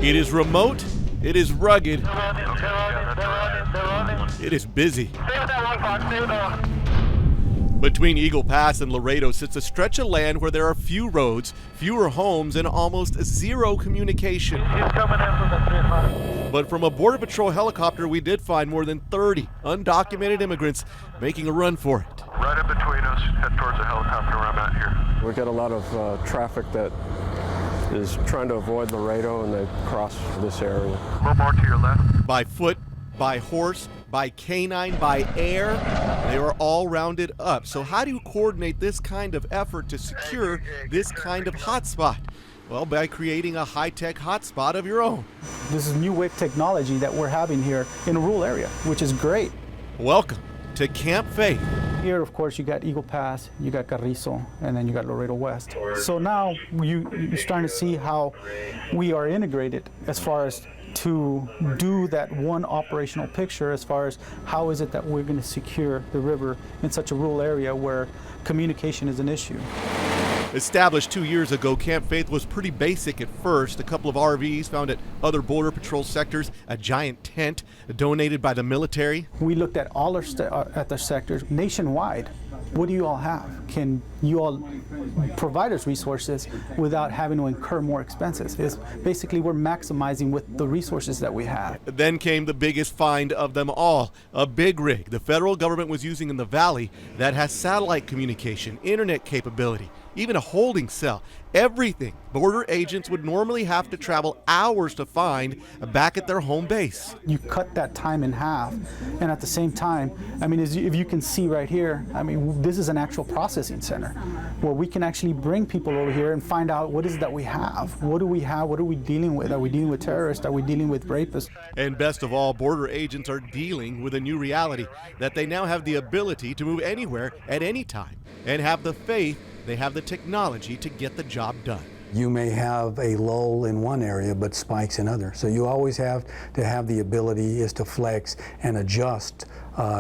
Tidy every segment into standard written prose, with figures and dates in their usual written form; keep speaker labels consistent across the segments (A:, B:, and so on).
A: It is remote, it is rugged, it is busy. Between Eagle Pass and Laredo sits a stretch of land where there are few roads, fewer homes, and almost zero communication. But from a Border Patrol helicopter, we did find more than 30 undocumented immigrants making a run for it.
B: Right in between us, head towards the helicopter where I'm at here.
C: We've got a lot of traffic that is trying to avoid Laredo, and they cross this area.
B: A little more to your left.
A: By foot, by horse, by canine, by air, they are all rounded up. So how do you coordinate this kind of effort to secure this kind of hotspot? Well, by creating a high-tech hotspot of your own.
D: This is new wave technology that we're having here in a rural area, which is great.
A: Welcome to Camp Faith.
D: Here, of course, you got Eagle Pass, you got Carrizo, and then you got Laredo West. So now you're starting to see how we are integrated as far as to do that one operational picture as far as how is it that we're going to secure the river in such a rural area where communication is an issue.
A: Established 2 years ago, Camp Faith was pretty basic at first. A couple of RVs found at other Border Patrol sectors, a giant tent donated by the military.
D: We looked at all at the sectors nationwide. What do you all have? Can you all provide us resources without having to incur more expenses? It's basically, we're maximizing with the resources that we have.
A: Then came the biggest find of them all, a big rig the federal government was using in the valley that has satellite communication, internet capability, even a holding cell. Everything border agents would normally have to travel hours to find back at their home base.
D: You cut that time in half, and at the same time, I mean, if you can see right here, I mean, this is an actual processing center where we can actually bring people over here and find out what is it that we have. What do we have? What are we dealing with? Are we dealing with terrorists? Are we dealing with rapists?
A: And best of all, border agents are dealing with a new reality that they now have the ability to move anywhere at any time and have the faith they have the technology to get the job done.
E: You may have a lull in one area, but spikes in others. So you always have to have the ability is to flex and adjust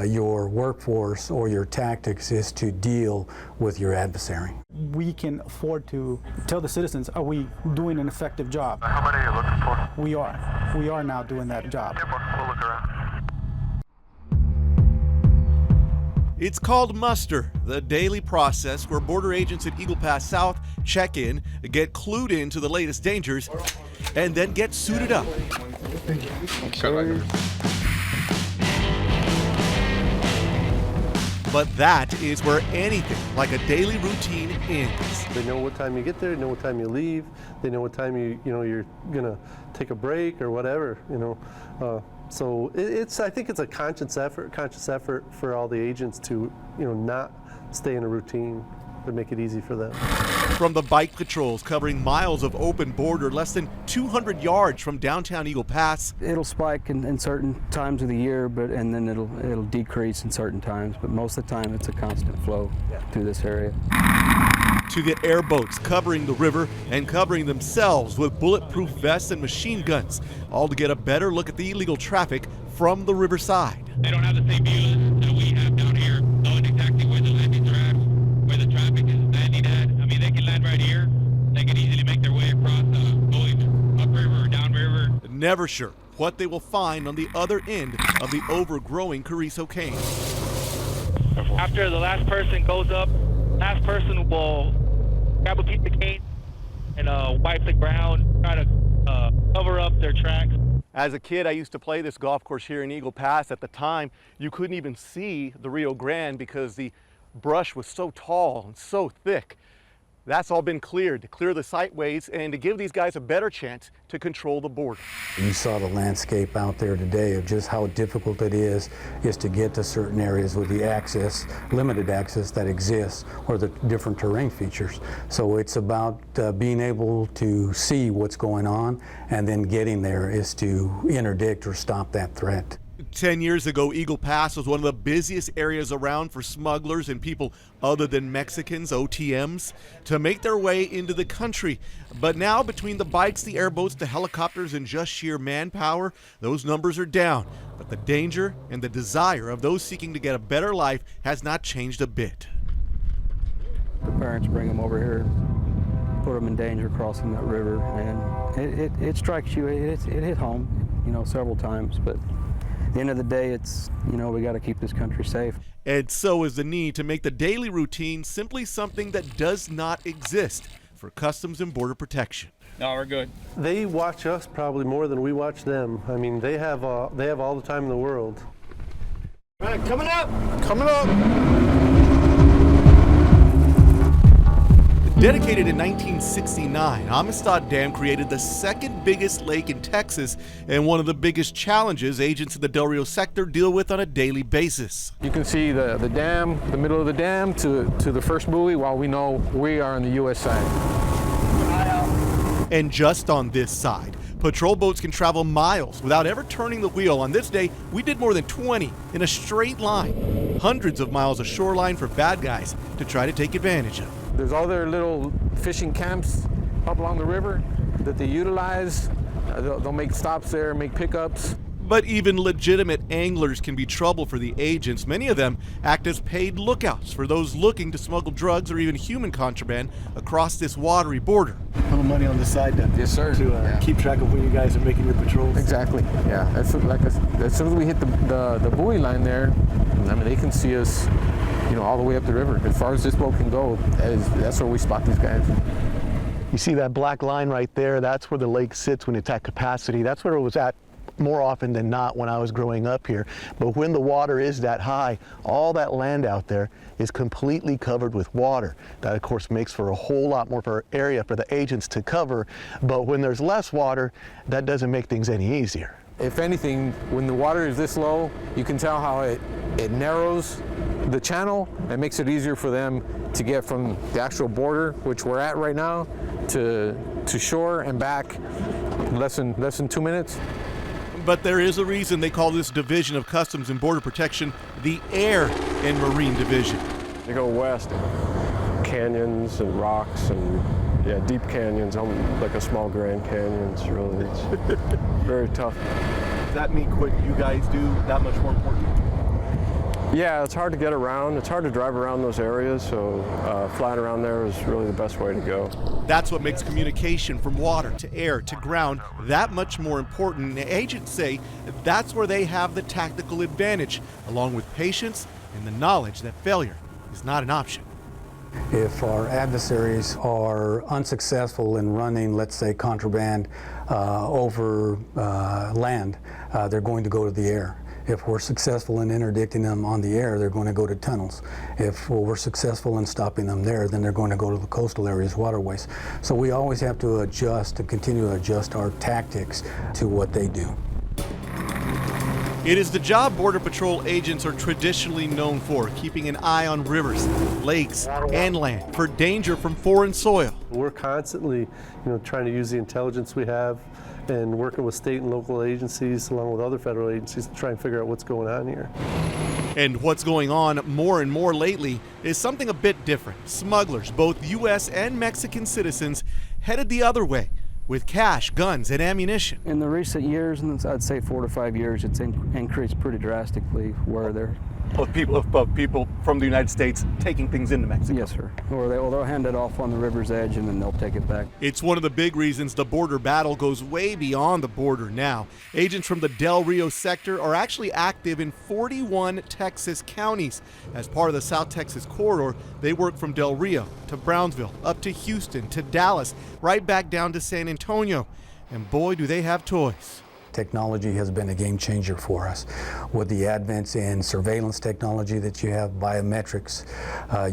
E: your workforce or your tactics is to deal with your adversary.
D: We can afford to tell the citizens, are we doing an effective job?
B: How many are you looking for?
D: We are. We are now doing that job.
B: We'll look around.
A: It's called muster, the daily process where border agents at Eagle Pass South check in, get clued in to the latest dangers, and then get suited up. But that is where anything like a daily routine ends.
F: They know what time you get there, they know what time you leave, they know what time you're gonna take a break or whatever, So I think it's a conscious effort for all the agents to, not stay in a routine, to make it easy for them.
A: From the bike patrols covering miles of open border less than 200 yards from downtown Eagle Pass.
G: It'll spike in certain times of the year, and then it'll decrease in certain times. But most of the time, it's a constant flow through this area.
A: To the airboats covering the river and covering themselves with bulletproof vests and machine guns, all to get a better look at the illegal traffic from the riverside.
H: They don't have the same views that we have down here, knowing exactly where the landings are at, where the traffic is landing at. I mean, they can land right here. They can easily make their way across, going upriver or downriver.
A: Never sure what they will find on the other end of the overgrowing Carrizo Cane.
H: After the last person goes up, last person will grab a piece of cane and wipe the ground, try to cover up their tracks.
A: As a kid, I used to play this golf course here in Eagle Pass. At the time, you couldn't even see the Rio Grande because the brush was so tall and so thick. That's all been cleared to clear the sightways and to give these guys a better chance to control the border.
E: You saw the landscape out there today of just how difficult it is to get to certain areas with the access, limited access that exists, or the different terrain features. So it's about being able to see what's going on, and then getting there is to interdict or stop that threat.
A: 10 years ago, Eagle Pass was one of the busiest areas around for smugglers and people other than Mexicans, OTMs, to make their way into the country. But now, between the bikes, the airboats, the helicopters, and just sheer manpower, those numbers are down. But the danger and the desire of those seeking to get a better life has not changed a bit.
G: The parents bring them over here put them in danger crossing that river, and it strikes you. It hit home, you know, several times. But at the end of the day, it's, you know, we got to keep this country safe.
A: And so is the need to make the daily routine simply something that does not exist for Customs and Border Protection.
H: No, we're good.
F: They watch us probably more than we watch them. I mean, they have all the time in the world.
I: All right, coming up.
A: Dedicated in 1969, Amistad Dam created the second biggest lake in Texas and one of the biggest challenges agents in the Del Rio sector deal with on a daily basis.
J: You can see the dam, the middle of the dam to the first buoy, while we know we are on the U.S. side.
A: And just on this side, patrol boats can travel miles without ever turning the wheel. On this day, we did more than 20 in a straight line. Hundreds of miles of shoreline for bad guys to try to take advantage of.
J: There's all their little fishing camps up along the river that they utilize. They'll make stops there, make pickups.
A: But even legitimate anglers can be trouble for the agents. Many of them act as paid lookouts for those looking to smuggle drugs or even human contraband across this watery border.
I: A little money on the side then.
J: Yes, sir.
I: To keep track of when you guys are making your patrols.
J: Exactly. Yeah. As soon as we hit the buoy line there, I mean, they can see us, you know, all the way up the river. As far as this boat can go, that's where we spot these guys.
I: You see that black line right there? That's where the lake sits when it's at capacity. That's where it was at more often than not when I was growing up here. But when the water is that high, all that land out there is completely covered with water. That of course makes for a whole lot more for area for the agents to cover. But when there's less water, that doesn't make things any easier.
J: If anything, when the water is this low, you can tell how it narrows the channel and makes it easier for them to get from the actual border, which we're at right now, to shore and back in less than 2 minutes.
A: But there is a reason they call this division of Customs and Border Protection the Air and Marine Division.
C: You go west, canyons and rocks and deep canyons, like a small Grand Canyon. It's very tough.
I: Does that mean what you guys do that much more important?
C: Yeah, it's hard to get around. It's hard to drive around those areas, so flying around there is really the best way to go.
A: That's what makes communication from water to air to ground that much more important. Agents say that's where they have the tactical advantage, along with patience and the knowledge that failure is not an option.
E: If our adversaries are unsuccessful in running, let's say, contraband over land, they're going to go to the air. If we're successful in interdicting them on the air, they're going to go to tunnels. If we're successful in stopping them there, then they're going to go to the coastal areas, waterways. So we always have to adjust, to continue to adjust our tactics to what they do.
A: It is the job Border Patrol agents are traditionally known for, keeping an eye on rivers, lakes, and land for danger from foreign soil.
F: We're constantly, trying to use the intelligence we have and working with state and local agencies along with other federal agencies to try and figure out what's going on here.
A: And what's going on more and more lately is something a bit different. Smugglers, both U.S. and Mexican citizens, headed the other way with cash, guns, and ammunition.
G: In the recent years, and I'd say 4 to 5 years, it's increased pretty drastically where they're...
I: Of people from the United States taking things into Mexico.
G: Yes, sir. Or they'll hand it off on the river's edge and then they'll take it back.
A: It's one of the big reasons the border battle goes way beyond the border now. Agents from the Del Rio sector are actually active in 41 Texas counties. As part of the South Texas corridor, they work from Del Rio to Brownsville, up to Houston, to Dallas, right back down to San Antonio. And boy, do they have toys.
E: Technology has been a game changer for us. With the advance in surveillance technology that you have, biometrics,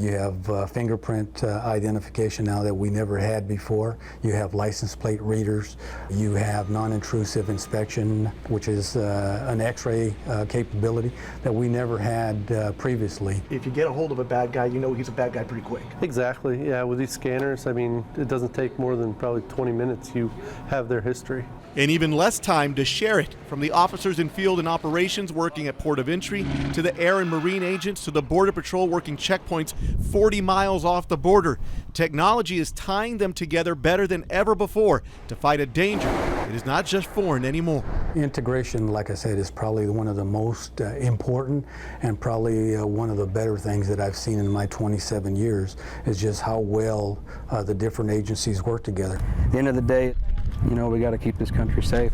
E: you have fingerprint identification now that we never had before. You have license plate readers. You have non-intrusive inspection, which is an X-ray capability that we never had previously.
I: If you get a hold of a bad guy, you know he's a bad guy pretty quick.
F: Exactly, yeah, with these scanners, it doesn't take more than probably 20 minutes. You have their history.
A: And even less time to share it, from the officers in field and operations working at port of entry, to the air and marine agents, to the Border Patrol working checkpoints 40 miles off the border. Technology is tying them together better than ever before to fight a danger It is not just foreign anymore.
E: Integration, like I said, is probably one of the most important and probably one of the better things that I've seen in my 27 years is just how well the different agencies work together.
G: At the end of the day, you know, we got to keep this country safe.